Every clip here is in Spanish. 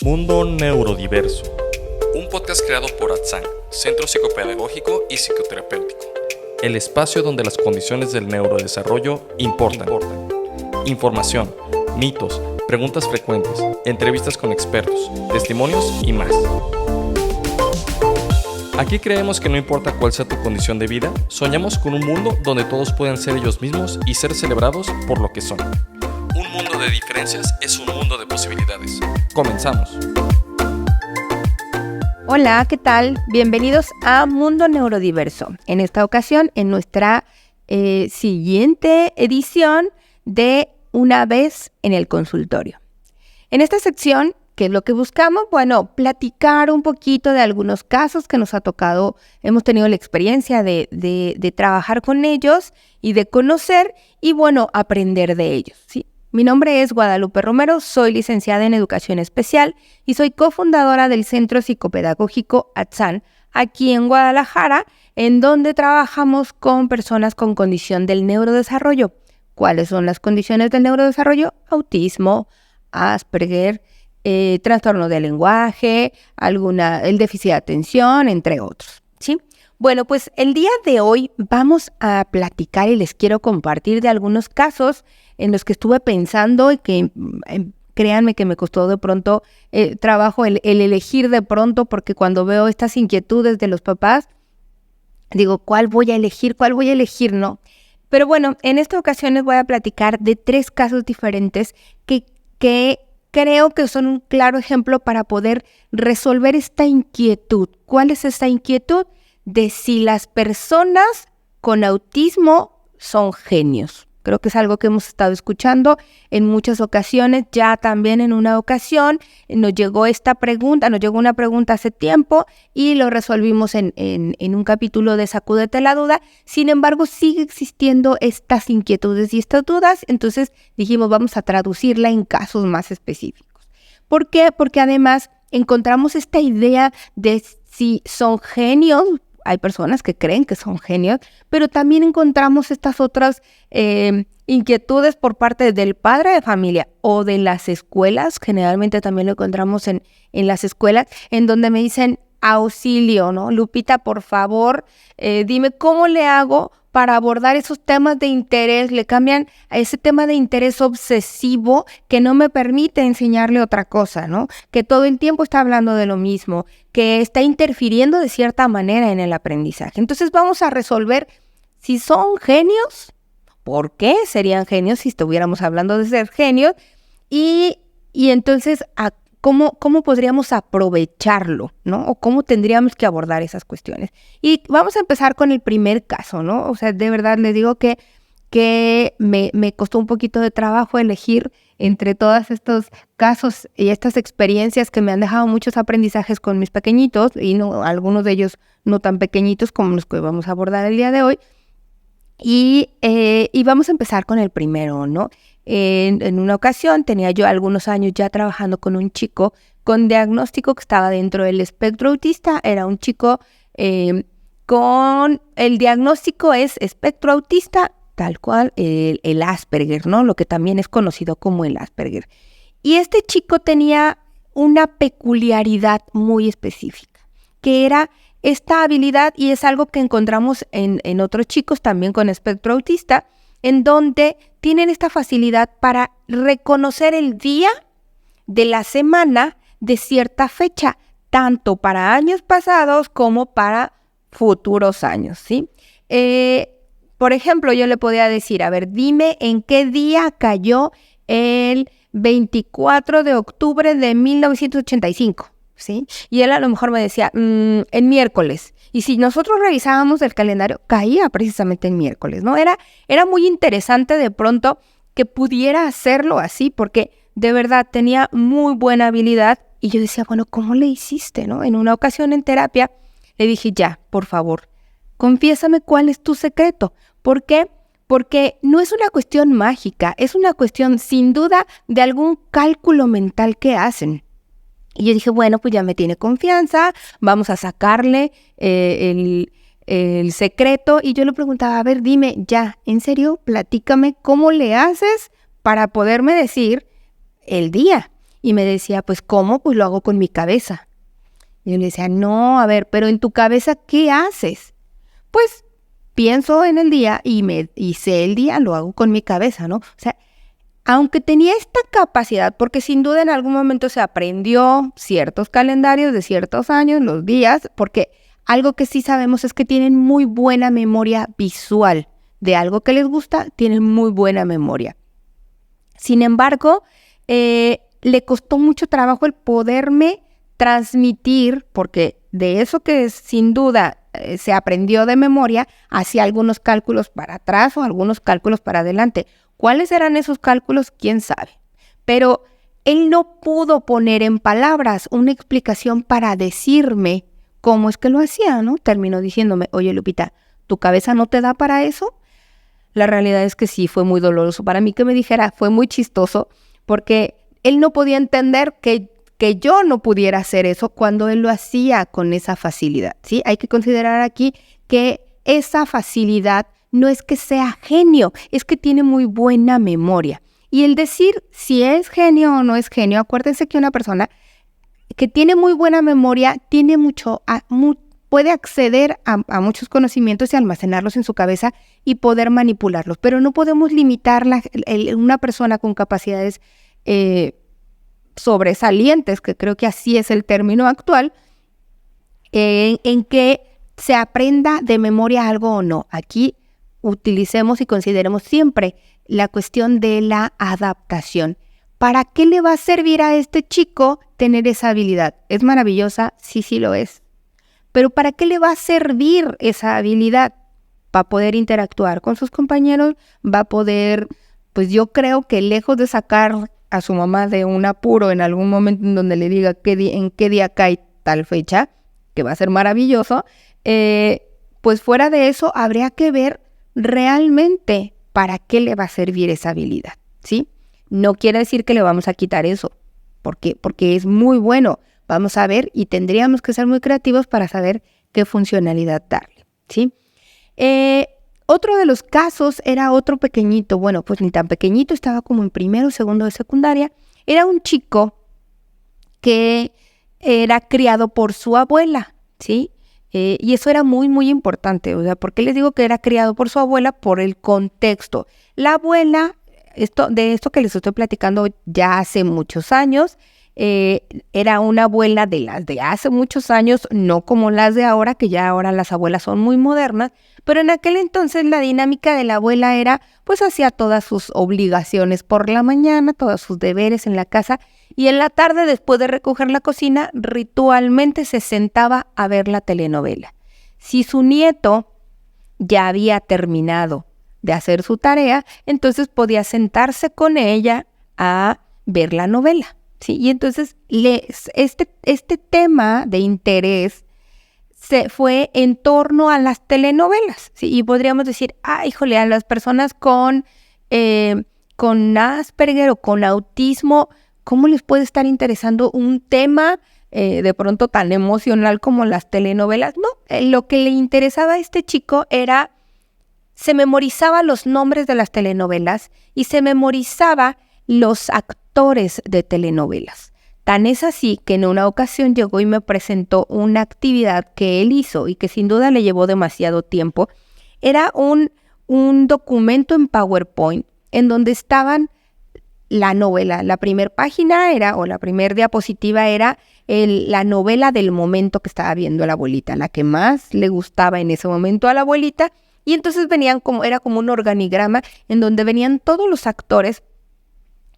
Mundo Neurodiverso, un podcast creado por ATSAN, Centro Psicopedagógico y Psicoterapéutico, el espacio donde las condiciones del neurodesarrollo importan. Información, mitos, preguntas frecuentes, entrevistas con expertos, testimonios y más. Aquí creemos que no importa cuál sea tu condición de vida, soñamos con un mundo donde todos puedan ser ellos mismos y ser celebrados por lo que son. Un mundo de diferencias es un mundo de posibilidades. Comenzamos. Hola, ¿qué tal? Bienvenidos a Mundo Neurodiverso. En esta ocasión, en nuestra siguiente edición de Una vez en el consultorio. En esta sección, ¿qué es lo que buscamos? Bueno, platicar un poquito de algunos casos que nos ha tocado, hemos tenido la experiencia de trabajar con ellos y de conocer y, bueno, aprender de ellos, ¿sí? Mi nombre es Guadalupe Romero, soy licenciada en Educación Especial y soy cofundadora del Centro Psicopedagógico ATSAN, aquí en Guadalajara, en donde trabajamos con personas con condición del neurodesarrollo. ¿Cuáles son las condiciones del neurodesarrollo? Autismo, Asperger, trastorno del lenguaje, el déficit de atención, entre otros, ¿sí? Bueno, pues el día de hoy vamos a platicar y les quiero compartir de algunos casos en los que estuve pensando y que créanme que me costó de pronto trabajo el elegir de pronto, porque cuando veo estas inquietudes de los papás, digo, ¿cuál voy a elegir? ¿Cuál voy a elegir? No. Pero bueno, en esta ocasión les voy a platicar de 3 casos diferentes que creo que son un claro ejemplo para poder resolver esta inquietud. ¿Cuál es esta inquietud? De si las personas con autismo son genios. Creo que es algo que hemos estado escuchando en muchas ocasiones. Ya también en una ocasión nos llegó una pregunta hace tiempo y lo resolvimos en un capítulo de Sacúdete la Duda. Sin embargo, sigue existiendo estas inquietudes y estas dudas. Entonces dijimos, vamos a traducirla en casos más específicos. ¿Por qué? Porque además encontramos esta idea de si son genios. Hay personas que creen que son genios, pero también encontramos estas otras inquietudes por parte del padre de familia o de las escuelas. Generalmente también lo encontramos en las escuelas, en donde me dicen auxilio, ¿no? Lupita, por favor, dime cómo le hago para abordar esos temas de interés. Le cambian a ese tema de interés obsesivo que no me permite enseñarle otra cosa, ¿no? Que todo el tiempo está hablando de lo mismo, que está interfiriendo de cierta manera en el aprendizaje. Entonces vamos a resolver si son genios, por qué serían genios si estuviéramos hablando de ser genios y entonces ¿Cómo podríamos aprovecharlo, ¿no? O cómo tendríamos que abordar esas cuestiones. Y vamos a empezar con el primer caso, ¿no? O sea, de verdad les digo que me costó un poquito de trabajo elegir entre todos estos casos y estas experiencias que me han dejado muchos aprendizajes con mis pequeñitos, y no, algunos de ellos no tan pequeñitos como los que vamos a abordar el día de hoy. Y vamos a empezar con el primero, ¿no? En una ocasión tenía yo algunos años ya trabajando con un chico con diagnóstico que estaba dentro del espectro autista. Era un chico con el diagnóstico es espectro autista, tal cual el Asperger, ¿no? Lo que también es conocido como el Asperger. Y este chico tenía una peculiaridad muy específica, que era esta habilidad, y es algo que encontramos en otros chicos también con espectro autista, en donde tienen esta facilidad para reconocer el día de la semana de cierta fecha, tanto para años pasados como para futuros años, ¿sí? Por ejemplo, yo le podía decir, a ver, dime en qué día cayó el 24 de octubre de 1985, ¿sí? Y él a lo mejor me decía, en miércoles. Y si nosotros revisábamos el calendario, caía precisamente en miércoles, ¿no? Era muy interesante de pronto que pudiera hacerlo así, porque de verdad tenía muy buena habilidad. Y yo decía, bueno, ¿cómo le hiciste, no? En una ocasión en terapia le dije, ya, por favor, confiésame cuál es tu secreto. ¿Por qué? Porque no es una cuestión mágica, es una cuestión sin duda de algún cálculo mental que hacen. Y yo dije, bueno, pues ya me tiene confianza, vamos a sacarle el secreto. Y yo le preguntaba, a ver, dime, ya, en serio, platícame cómo le haces para poderme decir el día. Y me decía, pues, ¿cómo? Pues lo hago con mi cabeza. Y yo le decía, no, a ver, pero en tu cabeza, ¿qué haces? Pues pienso en el día y sé el día, lo hago con mi cabeza, ¿no? O sea, aunque tenía esta capacidad, porque sin duda en algún momento se aprendió ciertos calendarios de ciertos años, los días, porque algo que sí sabemos es que tienen muy buena memoria visual. De algo que les gusta, tienen muy buena memoria. Sin embargo, le costó mucho trabajo el poderme transmitir, porque de eso que sin duda se aprendió de memoria, hacía algunos cálculos para atrás o algunos cálculos para adelante. ¿Cuáles eran esos cálculos? ¿Quién sabe? Pero él no pudo poner en palabras una explicación para decirme cómo es que lo hacía, ¿no? Terminó diciéndome, oye Lupita, ¿tu cabeza no te da para eso? La realidad es que sí, fue muy doloroso para mí que me dijera, fue muy chistoso, porque él no podía entender que yo no pudiera hacer eso cuando él lo hacía con esa facilidad, ¿sí? Hay que considerar aquí que esa facilidad no es que sea genio, es que tiene muy buena memoria. Y el decir si es genio o no es genio, acuérdense que una persona que tiene muy buena memoria tiene puede acceder a muchos conocimientos y almacenarlos en su cabeza y poder manipularlos. Pero no podemos limitar una persona con capacidades sobresalientes, que creo que así es el término actual, en que se aprenda de memoria algo o no. Aquí utilicemos y consideremos siempre la cuestión de la adaptación. ¿Para qué le va a servir a este chico tener esa habilidad? ¿Es maravillosa? Sí lo es. Pero ¿para qué le va a servir esa habilidad? Va a poder interactuar con sus compañeros, va a poder, pues yo creo que lejos de sacar a su mamá de un apuro en algún momento en donde le diga en qué día cae tal fecha, que va a ser maravilloso, pues fuera de eso habría que ver realmente para qué le va a servir esa habilidad, ¿sí? No quiere decir que le vamos a quitar eso, porque es muy bueno. Vamos a ver y tendríamos que ser muy creativos para saber qué funcionalidad darle, ¿sí? Otro de los casos era otro pequeñito, bueno, pues ni tan pequeñito, estaba como en primero o segundo de secundaria. Era un chico que era criado por su abuela, ¿sí? Y eso era muy, muy importante. O sea, ¿por qué les digo que era criado por su abuela? Por el contexto. La abuela, de esto que les estoy platicando ya hace muchos años, era una abuela de las de hace muchos años, no como las de ahora, que ya ahora las abuelas son muy modernas, pero en aquel entonces la dinámica de la abuela era, pues hacía todas sus obligaciones por la mañana, todos sus deberes en la casa, y en la tarde, después de recoger la cocina, ritualmente se sentaba a ver la telenovela. Si su nieto ya había terminado de hacer su tarea, entonces podía sentarse con ella a ver la novela. Sí, y entonces este tema de interés se fue en torno a las telenovelas, ¿sí? Y podríamos decir, híjole, a las personas con Asperger o con autismo, ¿cómo les puede estar interesando un tema de pronto tan emocional como las telenovelas? No, lo que le interesaba a este chico era, se memorizaba los nombres de las telenovelas y se memorizaba los actores de telenovelas. Tan es así que en una ocasión llegó y me presentó una actividad que él hizo y que sin duda le llevó demasiado tiempo. Era un documento en PowerPoint en donde estaban la novela. La primera página era, o la primera diapositiva era la novela del momento que estaba viendo la abuelita, la que más le gustaba en ese momento a la abuelita. Y entonces era como un organigrama en donde venían todos los actores.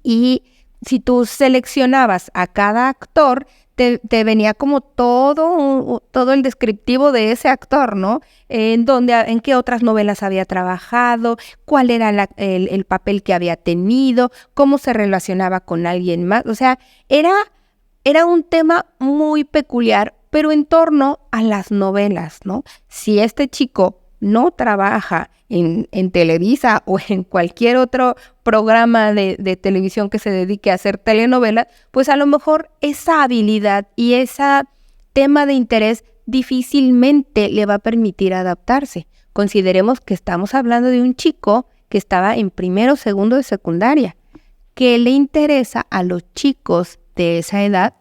Y si tú seleccionabas a cada actor, te venía como todo el descriptivo de ese actor, ¿no? En qué otras novelas había trabajado, cuál era el papel que había tenido, cómo se relacionaba con alguien más. O sea, era un tema muy peculiar, pero en torno a las novelas, ¿no? Si este chico no trabaja en Televisa o en cualquier otro programa de televisión que se dedique a hacer telenovelas, pues a lo mejor esa habilidad y ese tema de interés difícilmente le va a permitir adaptarse. Consideremos que estamos hablando de un chico que estaba en primero o segundo de secundaria. ¿Qué le interesa a los chicos de esa edad,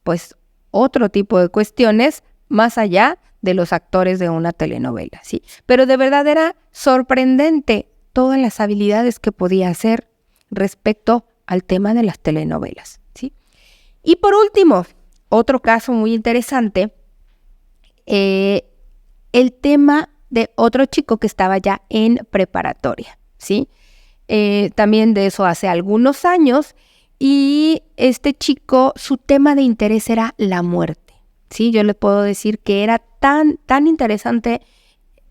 pues otro tipo de cuestiones más allá de los actores de una telenovela, ¿sí? Pero de verdad era sorprendente todas las habilidades que podía hacer respecto al tema de las telenovelas, ¿sí? Y por último, otro caso muy interesante, el tema de otro chico que estaba ya en preparatoria, ¿sí? También de eso hace algunos años, y este chico, su tema de interés era la muerte, ¿sí? Yo le puedo decir que era tan interesante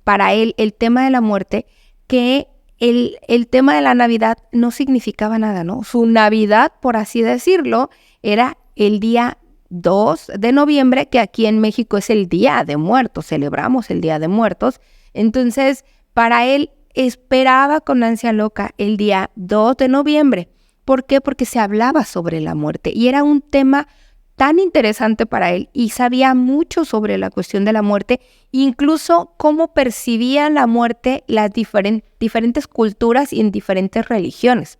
para él el tema de la muerte que el tema de la Navidad no significaba nada, ¿no? Su Navidad, por así decirlo, era el día 2 de noviembre, que aquí en México es el Día de Muertos, celebramos el Día de Muertos. Entonces, para él esperaba con ansia loca el día 2 de noviembre. ¿Por qué? Porque se hablaba sobre la muerte y era un tema tan interesante para él y sabía mucho sobre la cuestión de la muerte, incluso cómo percibían la muerte las diferentes culturas y en diferentes religiones.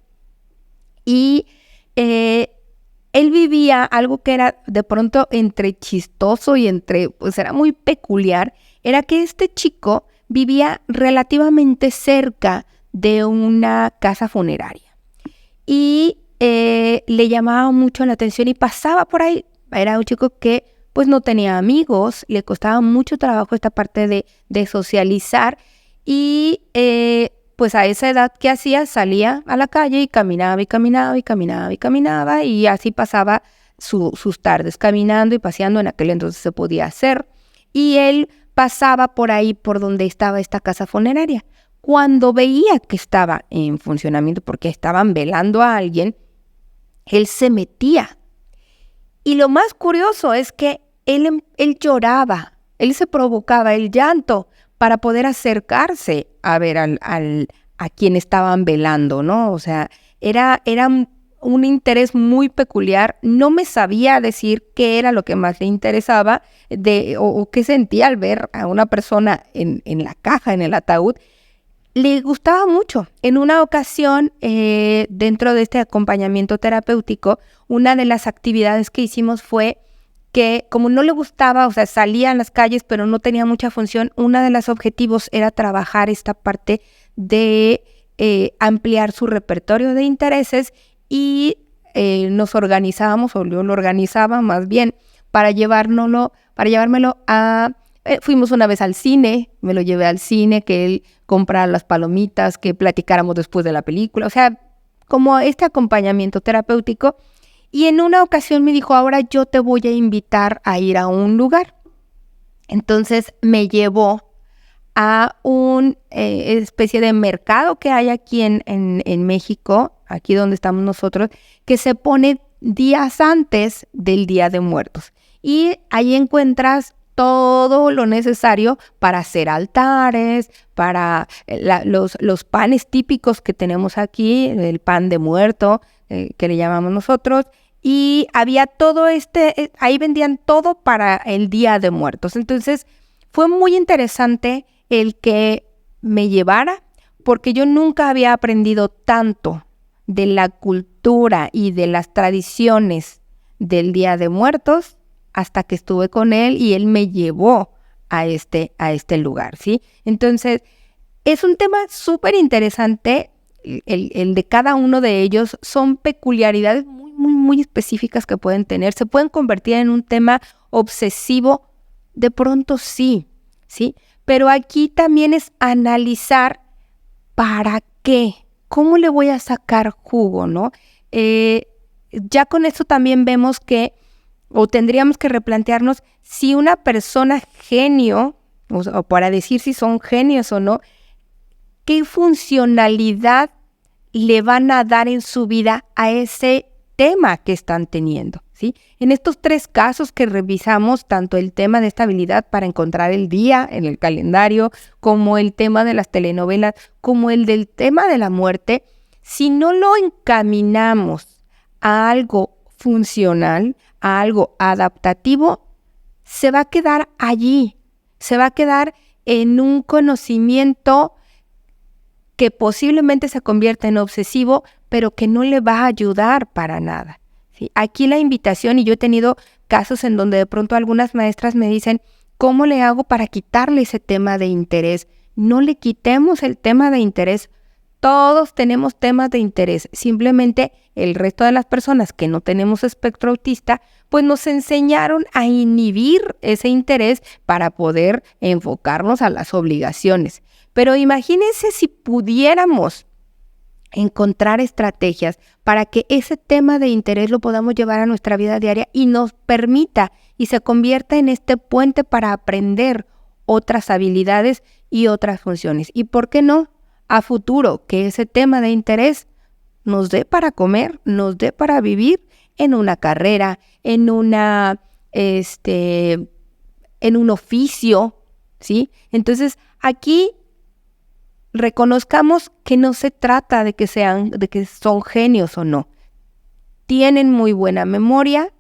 Y él vivía algo que era de pronto entre chistoso y pues era muy peculiar, era que este chico vivía relativamente cerca de una casa funeraria y le llamaba mucho la atención y pasaba por ahí. Era un chico que pues no tenía amigos, le costaba mucho trabajo esta parte de socializar y pues a esa edad que hacía, salía a la calle y caminaba y caminaba y caminaba y caminaba y así pasaba sus tardes caminando y paseando. En aquel entonces se podía hacer, y él pasaba por ahí por donde estaba esta casa funeraria. Cuando veía que estaba en funcionamiento porque estaban velando a alguien, él se metía. Y lo más curioso es que él lloraba, él se provocaba el llanto para poder acercarse a ver a quien estaban velando, ¿no? O sea, era un interés muy peculiar. No me sabía decir qué era lo que más le interesaba o qué sentía al ver a una persona en la caja, en el ataúd. Le gustaba mucho. En una ocasión, dentro de este acompañamiento terapéutico, una de las actividades que hicimos fue que, como no le gustaba, o sea, salía en las calles, pero no tenía mucha función, uno de los objetivos era trabajar esta parte de ampliar su repertorio de intereses, y nos organizábamos, o yo lo organizaba más bien, para llevármelo a... fuimos una vez al cine, me lo llevé al cine, que él comprara las palomitas, que platicáramos después de la película, o sea, como este acompañamiento terapéutico. Y en una ocasión me dijo, ahora yo te voy a invitar a ir a un lugar. Entonces me llevó a una especie de mercado que hay aquí en México, aquí donde estamos nosotros, que se pone días antes del Día de Muertos. Y ahí encuentras todo lo necesario para hacer altares, para los panes típicos que tenemos aquí, el pan de muerto, que le llamamos nosotros, y había todo ahí vendían todo para el Día de Muertos. Entonces fue muy interesante el que me llevara, porque yo nunca había aprendido tanto de la cultura y de las tradiciones del Día de Muertos hasta que estuve con él y él me llevó a este lugar, ¿sí? Entonces, es un tema súper interesante, el de cada uno de ellos. Son peculiaridades muy, muy, muy específicas que pueden tener. Se pueden convertir en un tema obsesivo, de pronto sí, pero aquí también es analizar para qué, cómo le voy a sacar jugo, ¿no? Ya con esto también vemos que, o tendríamos que replantearnos si una persona genio, o para decir si son genios o no, qué funcionalidad le van a dar en su vida a ese tema que están teniendo, ¿sí? En estos 3 casos que revisamos, tanto el tema de esta habilidad para encontrar el día en el calendario, como el tema de las telenovelas, como el del tema de la muerte, si no lo encaminamos a algo funcional, a algo adaptativo, se va a quedar allí, se va a quedar en un conocimiento que posiblemente se convierta en obsesivo, pero que no le va a ayudar para nada, ¿sí? Aquí la invitación, y yo he tenido casos en donde de pronto algunas maestras me dicen, ¿cómo le hago para quitarle ese tema de interés? No le quitemos el tema de interés. Todos tenemos temas de interés. Simplemente el resto de las personas que no tenemos espectro autista, pues nos enseñaron a inhibir ese interés para poder enfocarnos a las obligaciones. Pero imagínense si pudiéramos encontrar estrategias para que ese tema de interés lo podamos llevar a nuestra vida diaria y nos permita y se convierta en este puente para aprender otras habilidades y otras funciones. ¿Y por qué no? A futuro, que ese tema de interés nos dé para comer, nos dé para vivir en una carrera, en un oficio, ¿sí? Entonces, aquí reconozcamos que no se trata de que son genios o no. Tienen muy buena memoria,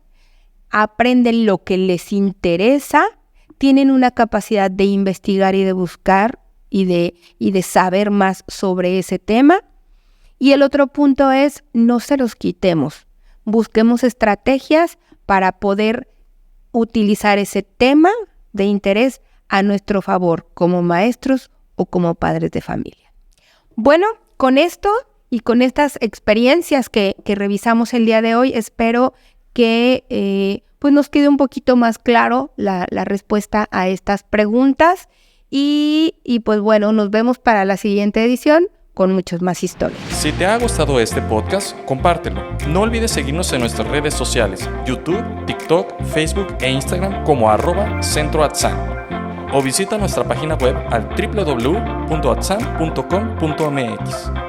aprenden lo que les interesa, tienen una capacidad de investigar y de buscar y de saber más sobre ese tema. Y el otro punto es, no se los quitemos. Busquemos estrategias para poder utilizar ese tema de interés a nuestro favor como maestros o como padres de familia. Bueno, con esto y con estas experiencias que revisamos el día de hoy, espero que pues nos quede un poquito más claro la respuesta a estas preguntas y pues bueno, nos vemos para la siguiente edición con muchas más historias. Si te ha gustado este podcast, compártelo. No olvides seguirnos en nuestras redes sociales, YouTube, TikTok, Facebook e Instagram como @centroatzan. O visita nuestra página web al www.atzan.com.mx.